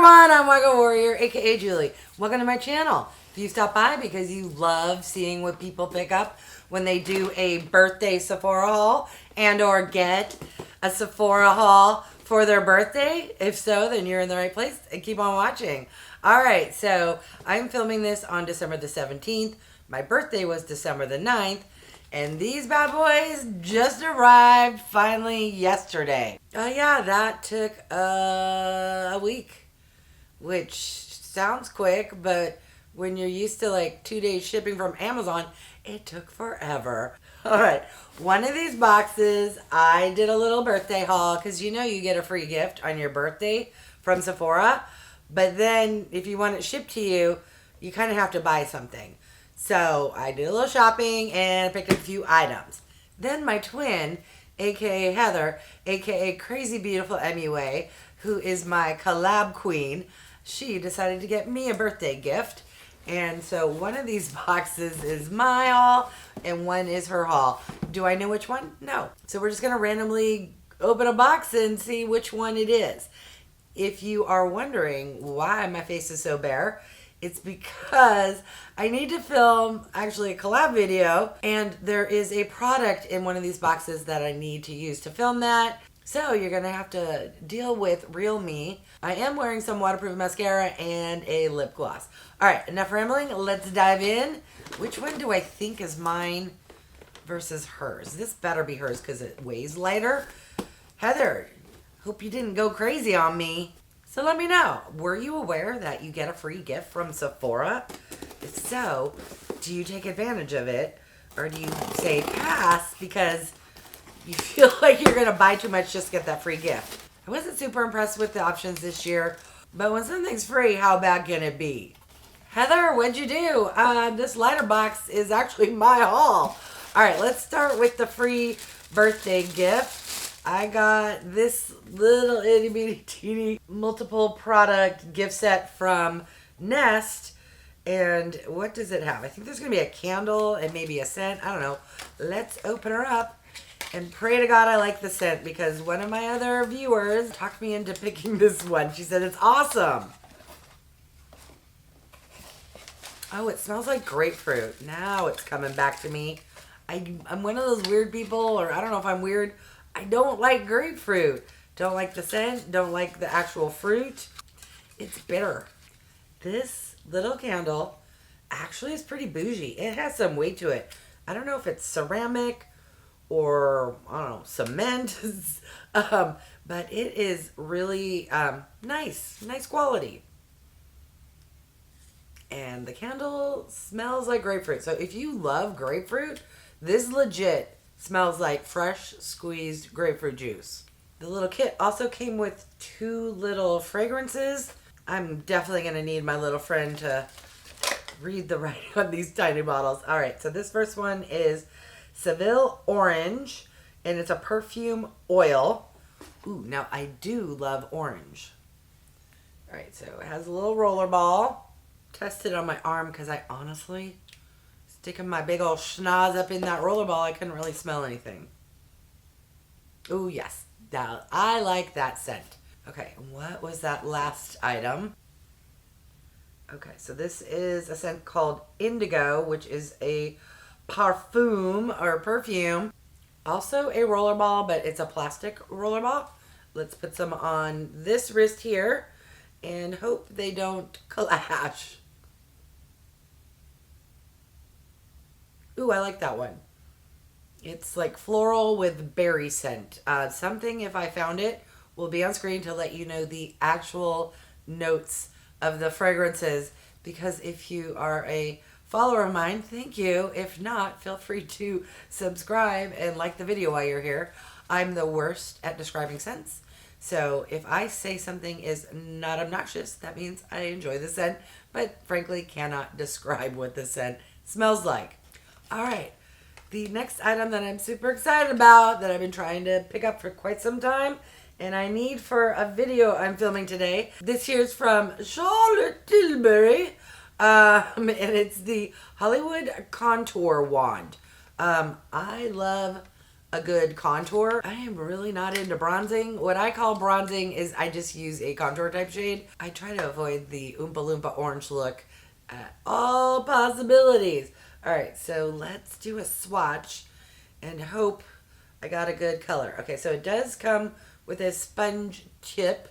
everyone, I'm wygowarrior, aka Julie. Welcome to my channel. If you stop by because you love seeing what people pick up when they do a birthday Sephora haul and or get a Sephora haul for their birthday, if so, then you're in the right place and keep on watching. Alright, so I'm filming this on December the 17th. My birthday was December the 9th. And these bad boys just arrived finally yesterday. Oh yeah, that took a week, which sounds quick, but when you're used to like 2 days shipping from Amazon, it took forever. All right, one of these boxes, I did a little birthday haul because you know you get a free gift on your birthday from Sephora, but then if you want it shipped to you, you kind of have to buy something. So I did a little shopping and picked up a few items. Then my twin, aka Heather, aka Crazy Beautiful MUA, who is my collab queen, she decided to get me a birthday gift. And so one of these boxes is my haul and one is her haul. Do I know which one? No. So we're just going to randomly open a box and see which one it is. If you are wondering why my face is so bare, it's because I need to film actually a collab video and there is a product in one of these boxes that I need to use to film that. So you're going to have to deal with real me. I am wearing some waterproof mascara and a lip gloss. All right, enough rambling. Let's dive in. Which one do I think is mine versus hers? This better be hers because it weighs lighter. Heather, hope you didn't go crazy on me. So let me know, were you aware that you get a free gift from Sephora? If so, do you take advantage of it? Or do you say pass because you feel like you're going to buy too much just to get that free gift? I wasn't super impressed with the options this year, but when something's free, how bad can it be? Heather, what'd you do? This lighter box is actually my haul. All right, let's start with the free birthday gift. I got this little itty bitty teeny multiple product gift set from Nest. And what does it have? I think there's going to be a candle and maybe a scent. I don't know. Let's open her up and pray to God I like the scent because one of my other viewers talked me into picking this one. She said it's awesome. Oh, it smells like grapefruit. Now it's coming back to me. I'm one of those weird people, or I don't know if I'm weird. I don't like grapefruit. Don't like the scent. Don't like the actual fruit. It's bitter. This little candle actually is pretty bougie. It has some weight to it. I don't know if it's ceramic or, I don't know, cement. But it is really nice. Nice quality. And the candle smells like grapefruit. So if you love grapefruit, this legit smells like fresh squeezed grapefruit juice. The little kit also came with 2 little fragrances. I'm definitely going to need my little friend to read the writing on these tiny bottles. All right, so this first one is Seville Orange, and it's a perfume oil. Ooh, now I do love orange. All right, so it has a little rollerball. Tested on my arm because I honestly, sticking my big old schnoz up in that rollerball, I couldn't really smell anything. Ooh, yes. Now, I like that scent. Okay, what was that last item? Okay, so this is a scent called Indigo, which is a Parfum or perfume. Also a rollerball, but it's a plastic rollerball. Let's put some on this wrist here and hope they don't clash. Ooh, I like that one. It's like floral with berry scent. Something, if I found it, will be on screen to let you know the actual notes of the fragrances. Because if you are a follower of mine, thank you. If not, feel free to subscribe and like the video while you're here. I'm the worst at describing scents. So if I say something is not obnoxious, that means I enjoy the scent, but frankly cannot describe what the scent smells like. All right, the next item that I'm super excited about that I've been trying to pick up for quite some time and I need for a video I'm filming today. This here is from Charlotte Tilbury and it's the Hollywood Contour Wand. I love a good contour. I am really not into bronzing. What I call bronzing is I just use a contour type shade. I try to avoid the Oompa Loompa orange look at all possibilities. All right, so let's do a swatch and hope I got a good color. Okay, so it does come with a sponge tip.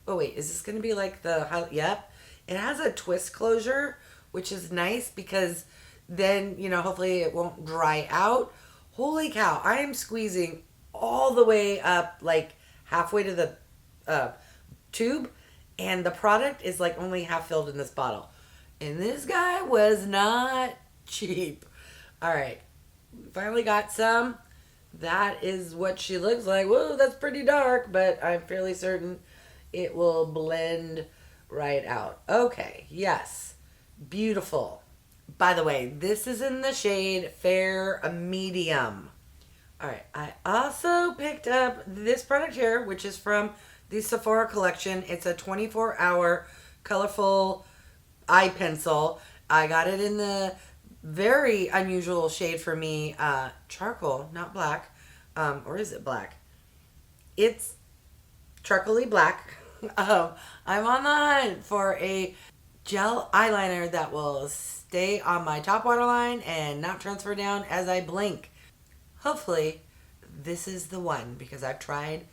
Oh wait, is this gonna be like the, yep. It has a twist closure, which is nice because then, you know, hopefully it won't dry out. Holy cow, I am squeezing all the way up, like halfway to the tube, and the product is like only half filled in this bottle. And this guy was not cheap. All right, finally got some. That is what she looks like. Whoa, that's pretty dark, but I'm fairly certain it will blend right out. Okay, yes, beautiful. By the way, this is in the shade Fair Medium. All right, I also picked up this product here, which is from the Sephora collection. It's a 24-hour colorful eye pencil. I got it in the very unusual shade for me, charcoal, not black. Or is it black? It's charcoaly black. I'm on the hunt for a gel eyeliner that will stay on my top waterline and not transfer down as I blink. Hopefully, this is the one because I've tried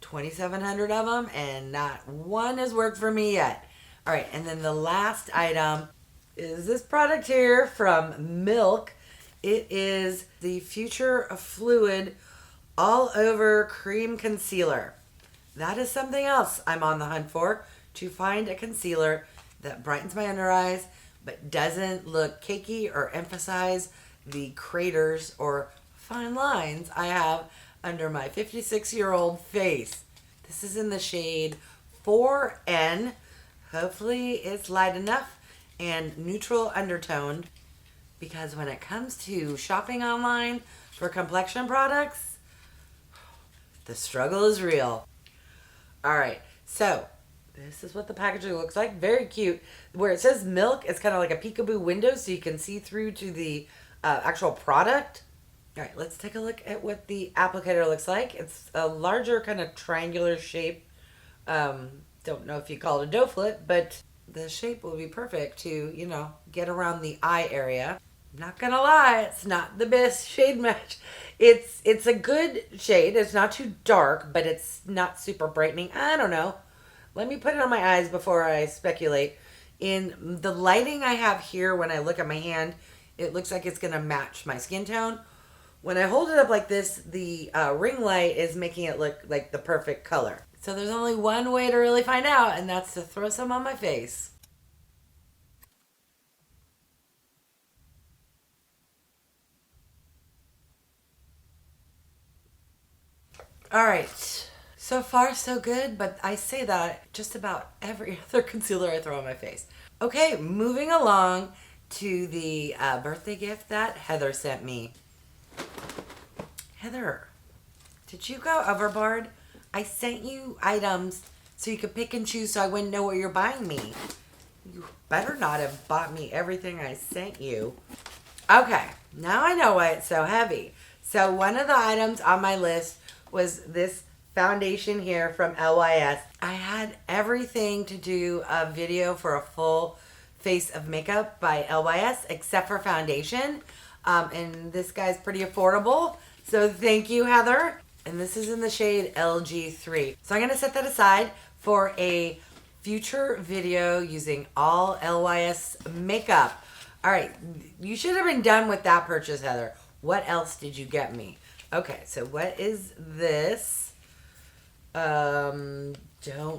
2,700 of them and not one has worked for me yet. All right, and then the last item is this product here from Milk. It is the Future of Fluid All Over Cream Concealer. That is something else I'm on the hunt for, to find a concealer that brightens my under eyes but doesn't look cakey or emphasize the craters or fine lines I have under my 56-year-old face. This is in the shade 4N. Hopefully it's light enough and neutral undertoned, because when it comes to shopping online for complexion products, the struggle is real. All right, so this is what the packaging looks like. Very cute. Where it says Milk, it's kind of like a peekaboo window so you can see through to the actual product. All right, let's take a look at what the applicator looks like. It's a larger kind of triangular shape. Don't know if you call it a doe foot, but the shape will be perfect to, you know, get around the eye area. I'm not gonna lie, it's not the best shade match. It's a good shade. It's not too dark, but it's not super brightening. I don't know. Let me put it on my eyes before I speculate. In the lighting I have here, when I look at my hand, it looks like it's gonna match my skin tone. When I hold it up like this, the ring light is making it look like the perfect color. So there's only one way to really find out, and that's to throw some on my face. All right, so far so good, but I say that just about every other concealer I throw on my face. Okay, moving along to the birthday gift that Heather sent me. Heather, did you go overboard? I sent you items so you could pick and choose so I wouldn't know what you're buying me. You better not have bought me everything I sent you. Okay, now I know why it's so heavy. So one of the items on my list was this foundation here from LYS. I had everything to do a video for a full face of makeup by LYS except for foundation. And this guy's pretty affordable. So thank you, Heather. And this is in the shade LG3. So I'm going to set that aside for a future video using all LYS makeup. All right, you should have been done with that purchase, Heather. What else did you get me? Okay, so what is this? Don't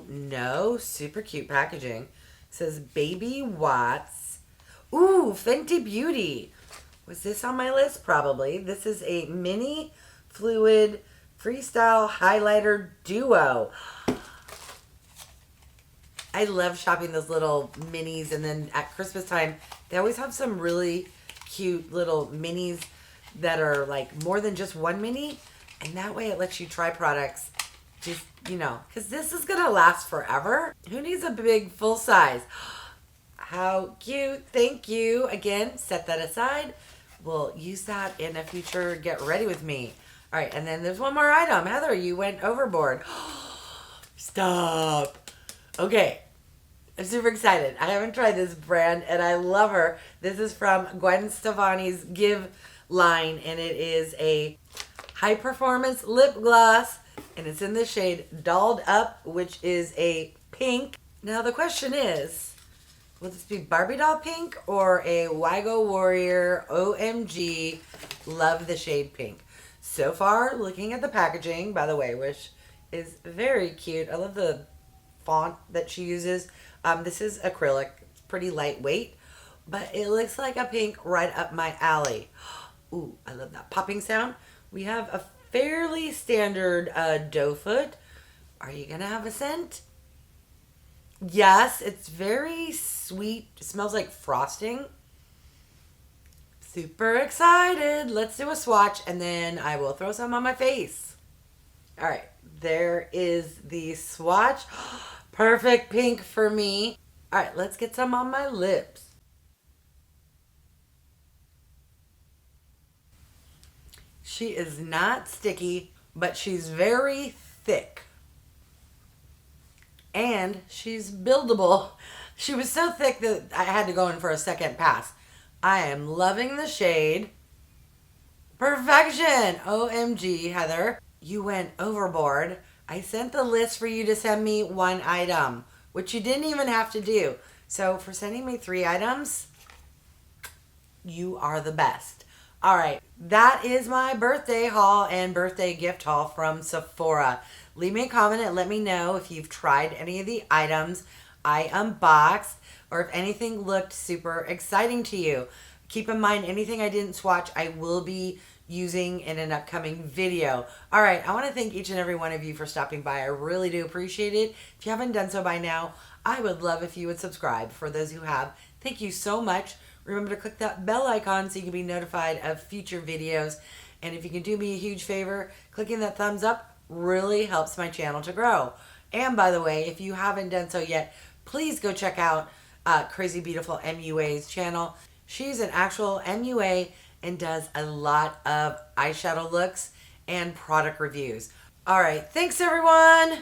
know. Super cute packaging. It says Baby Watts. Ooh, Fenty Beauty. Was this on my list? Probably. This is a mini fluid Freestyle highlighter duo. I love shopping those little minis, and then at Christmas time, they always have some really cute little minis that are like more than just one mini, and that way it lets you try products just, you know, because this is gonna last forever. Who needs a big full size? How cute. Thank you. Again, set that aside. We'll use that in a future Get Ready With Me. All right, and then there's one more item. Heather, you went overboard. Stop. Okay, I'm super excited. I haven't tried this brand, and I love her. This is from Gwen Stefani's Give line, and it is a high-performance lip gloss, and it's in the shade Dolled Up, which is a pink. Now, the question is, will this be Barbie doll pink or a wygowarrior OMG love the shade pink? So far, looking at the packaging, by the way, which is very cute. I love the font that she uses. This is acrylic. It's pretty lightweight, but it looks like a pink right up my alley. Ooh, I love that popping sound. We have a fairly standard doe foot. Are you going to have a scent? Yes, it's very sweet. It smells like frosting. Super excited. Let's do a swatch and then I will throw some on my face. All right, there is the swatch. Perfect pink for me. All right, let's get some on my lips. She is not sticky, but she's very thick. And she's buildable. She was so thick that I had to go in for a second pass. I am loving the shade. Perfection! OMG, Heather. You went overboard. I sent the list for you to send me one item, which you didn't even have to do. So for sending me 3 items, you are the best. All right, that is my birthday haul and birthday gift haul from Sephora. Leave me a comment and let me know if you've tried any of the items I unboxed or if anything looked super exciting to you. Keep in mind, anything I didn't swatch, I will be using in an upcoming video. All right, I want to thank each and every one of you for stopping by. I really do appreciate it. If you haven't done so by now, I would love if you would subscribe. For those who have, thank you so much. Remember to click that bell icon so you can be notified of future videos. And if you can do me a huge favor, clicking that thumbs up really helps my channel to grow. And by the way, if you haven't done so yet, please go check out Crazy Beautiful MUA's channel. She's an actual MUA and does a lot of eyeshadow looks and product reviews. All right, thanks everyone.